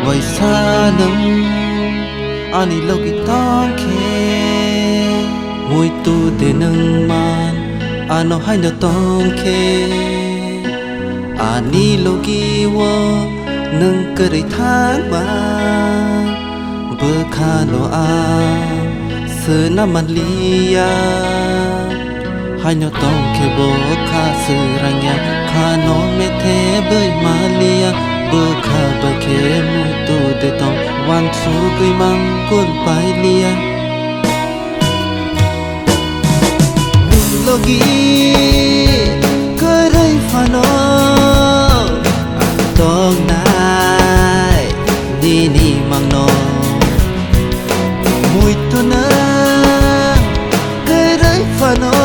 Wai sa nâng ani logi tong ke mui tu de nâng man ano hai no tong ke ani logi wo nâng kari thang ba bơ kha no a sơ na man lia hai no tong ke bo kha sơ ranya kha no me the bơi ma lia bơ kha bơ ke mui tu de tong wan su gui mang kun pai lia logi kerai fano tong nai ni mang no mui tu na kerai fano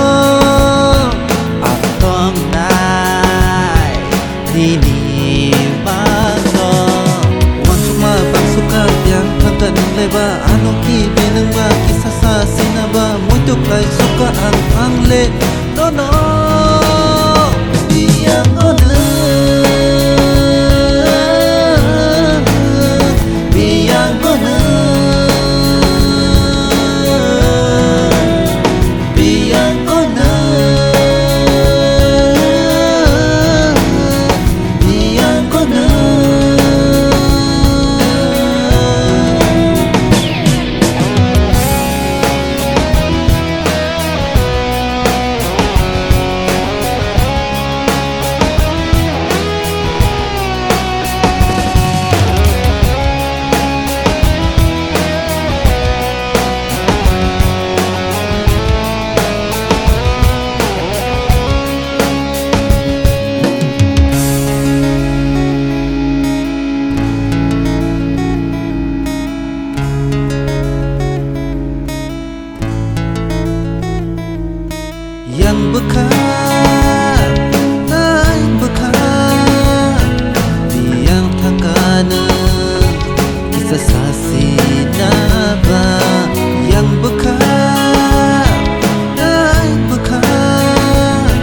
tong nai ni mang no wan suma bang suka yang kan leba ano ki benang ba kisah sa sinaba mui tu kai suka ang le no biang ona biang ona biang ona biang ona yang bekat, naik bekat, yang takana kisah sasi naba yang bekat, naik bekat,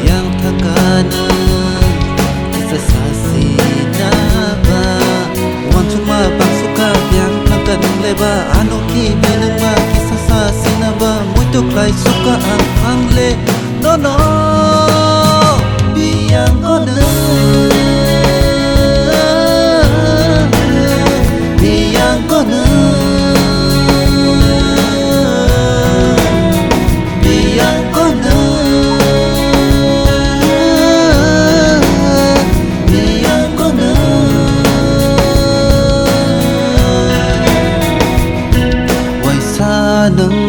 yang takana kisah sasi naba wan cuma bang suka yang takkan leba anu ki menengma kisah sasi naba muito kai suka ang le no biang ona biang ona biang ona biang ona wai sa nâng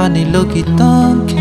ani logi tong